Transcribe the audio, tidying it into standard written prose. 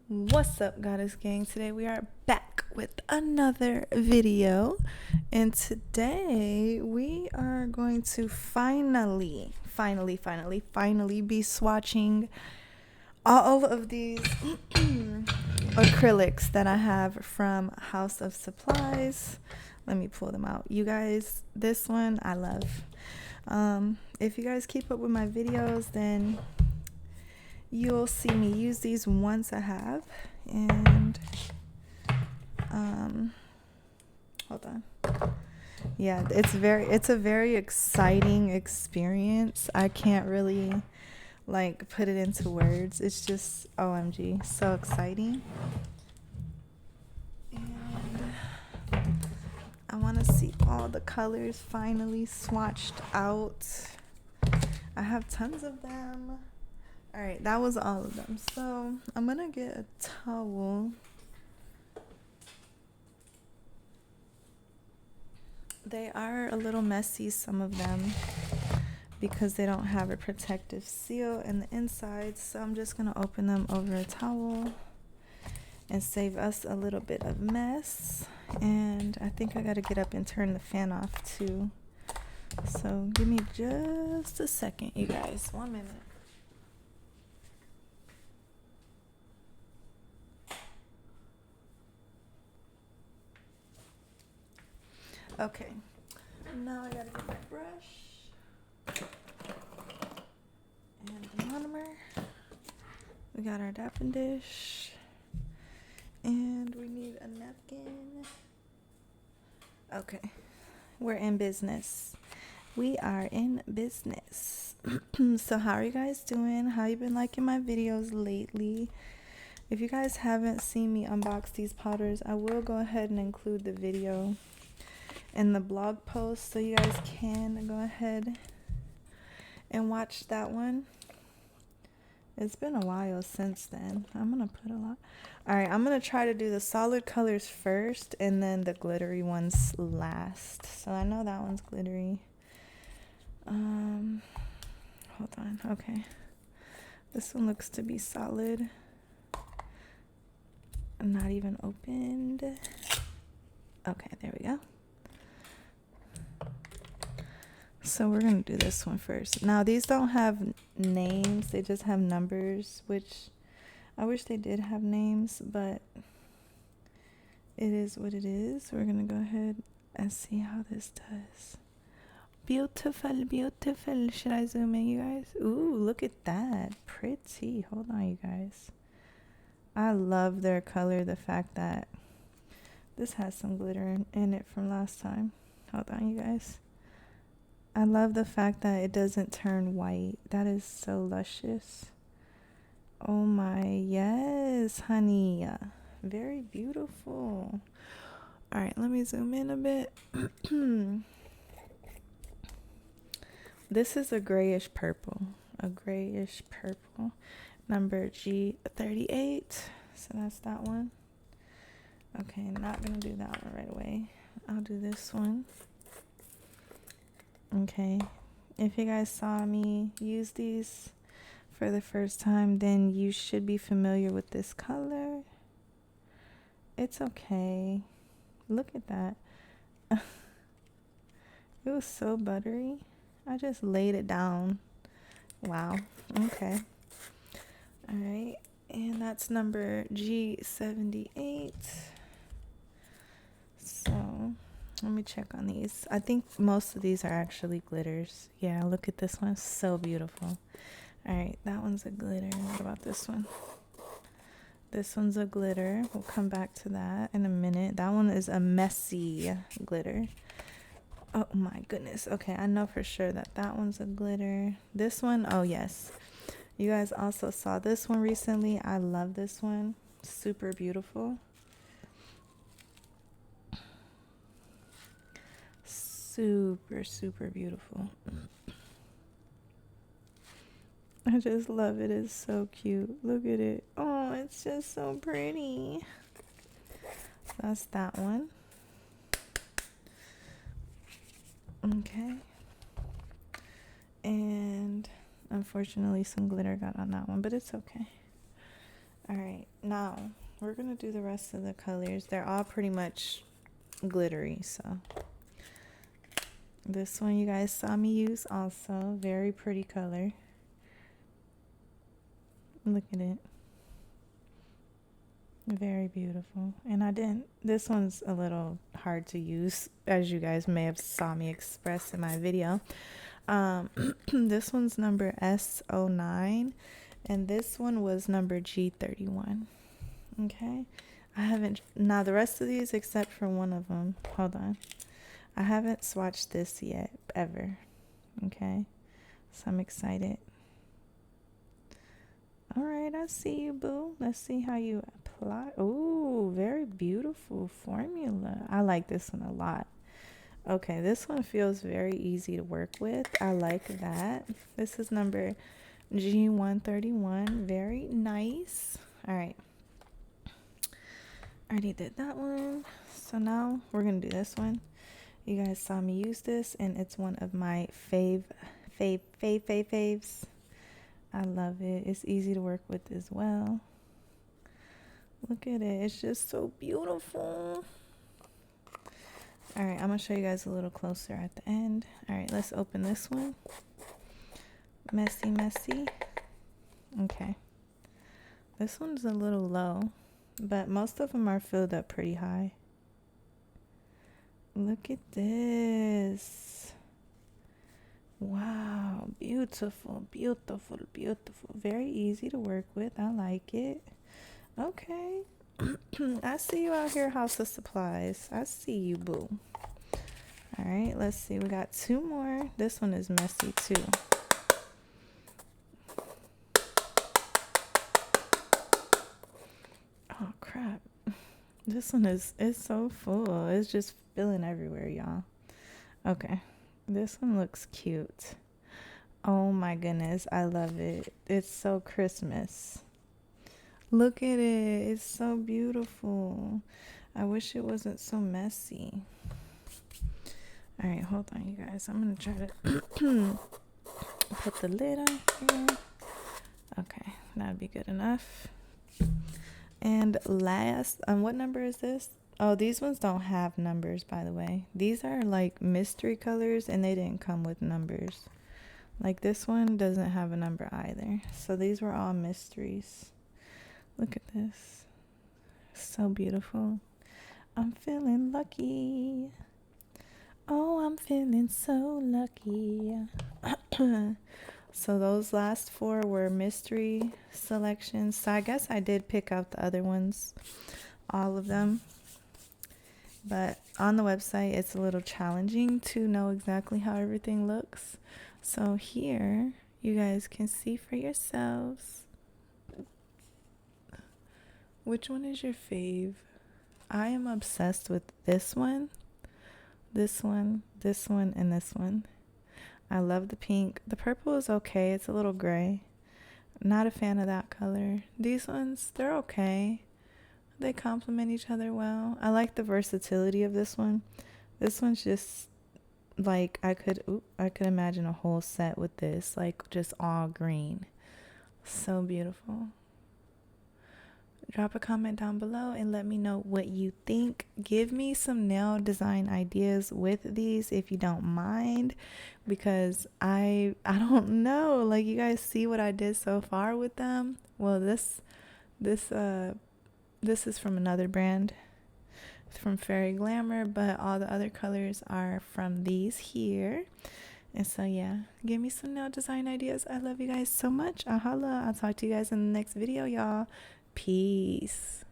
What's up, Goddess Gang? Today we are back with another video, and today we are going to finally be swatching all of these acrylics that I have from House of Suppliez. Let me pull them out. You guys, this one I love. If you guys keep up with my videos, then you'll see me use these once I have. And hold on. Yeah, it's a very exciting experience. I can't really like put it into words. It's just OMG, so exciting. And I want to see all the colors finally swatched out. I have tons of them. All right, that was all of them. So I'm gonna get a towel. They are a little messy, some of them, because they don't have a protective seal in the inside. So I'm just gonna open them over a towel and save us a little bit of mess. And I think I gotta get up and turn the fan off too. So give me just a second, you guys. 1 minute. Okay, now I gotta get my brush and the monomer. We got our dapping dish, and we need a napkin. Okay, we're in business. We are in business. So how are you guys doing? How you been liking my videos lately? If you guys haven't seen me unbox these powders, I will go ahead and include the video in the blog post, so you guys can go ahead and watch that one. It's been a while since then. I'm gonna put a lot. All right, I'm gonna try to do the solid colors first and then the glittery ones last. So I know that one's glittery. Hold on. Okay, this one looks to be solid. Not even opened. Okay, there we go. So we're going to do this one first. Now, these don't have names. They just have numbers, which I wish they did have names, but it is what it is. We're going to go ahead and see how this does. Beautiful, beautiful. Should I zoom in, you guys? Ooh, look at that. Pretty. Hold on, you guys. I love their color. The fact that this has some glitter in it from last time. Hold on, you guys. I love the fact that it doesn't turn white. That is so luscious. Oh my, yes, honey. Very beautiful. All right, let me zoom in a bit. This is a grayish purple. A grayish purple. Number G38. So that's that one. Okay, not going to do that one right away. I'll do this one. Okay, if you guys saw me use these for the first time, then you should be familiar with this color. It's okay. Look at that. It was so buttery. I just laid it down. Wow. Okay. All right, and that's number G78. So let me check on these. I think most of these are actually glitters. Yeah, look at this one. So beautiful. All right, that one's a glitter. What about this one? This one's a glitter. We'll come back to that in a minute. That one is a messy glitter. Oh my goodness. Okay, I know for sure that that one's a glitter. This one, oh yes. You guys also saw this one recently. I love this one. Super beautiful. Super, super beautiful. I just love it. It's so cute. Look at it. Oh, it's just so pretty. That's that one. Okay. And Unfortunately, some glitter got on that one, but it's okay. All right, now we're gonna do the rest of the colors. They're all pretty much glittery, so this one you guys saw me use also. Very pretty color. Look at it. Very beautiful. And I didn't, this one's a little hard to use, as you guys may have saw me express in my video. This one's number S09, and this one was number G31. Okay, I haven't, now the rest of these except for one of them, hold on, I haven't swatched this yet, ever. Okay, so I'm excited. All right, I see you, boo. Let's see how you apply. Oh, very beautiful formula. I like this one a lot. Okay, this one feels very easy to work with. I like that. This is number G131. Very nice. All right. I already did that one. So now we're going to do this one. You guys saw me use this, and it's one of my faves. I love it. It's easy to work with as well. Look at it. It's just so beautiful. All right, I'm going to show you guys a little closer at the end. All right, let's open this one. Messy, messy. Okay. This one's a little low, but most of them are filled up pretty high. Look at this. Wow, beautiful, beautiful, beautiful. Very easy to work with. I like it. Okay. I see you out here, House of Supplies. I see you, boo. All right, let's see. We got two more. This one is messy too. Oh crap. This one is, it's so full. It's just filling everywhere, y'all. Okay. This one looks cute. Oh my goodness, I love it. It's so Christmas. Look at it. It's so beautiful. I wish it wasn't so messy. All right, hold on, you guys. I'm going to try to put the lid on here. Okay, that'd be good enough. And last, what number is this? Oh, these ones don't have numbers, by the way. These are like mystery colors, and they didn't come with numbers. Like this one doesn't have a number either. So these were all mysteries. Look at this. So beautiful. I'm feeling lucky. Oh, I'm feeling so lucky. So those last four were mystery selections. So I guess I did pick out the other ones, all of them. But on the website, it's a little challenging to know exactly how everything looks. So here, you guys can see for yourselves. Which one is your fave? I am obsessed with this one, this one, this one, and this one. I love the pink. The purple is okay. It's a little gray. Not a fan of that color. These ones, they're okay. They complement each other well. I like the versatility of this one. This one's just like, I could imagine a whole set with this, like just all green. So beautiful. Drop a comment down below and let me know what you think. Give me some nail design ideas with these if you don't mind, because I don't know, like, you guys see what I did so far with them. Well, this is from another brand. It's from Fairy Glamour, but all the other colors are from these here. And so yeah, give me some nail design ideas. I love you guys so much. I'll talk to you guys in the next video, y'all. Peace.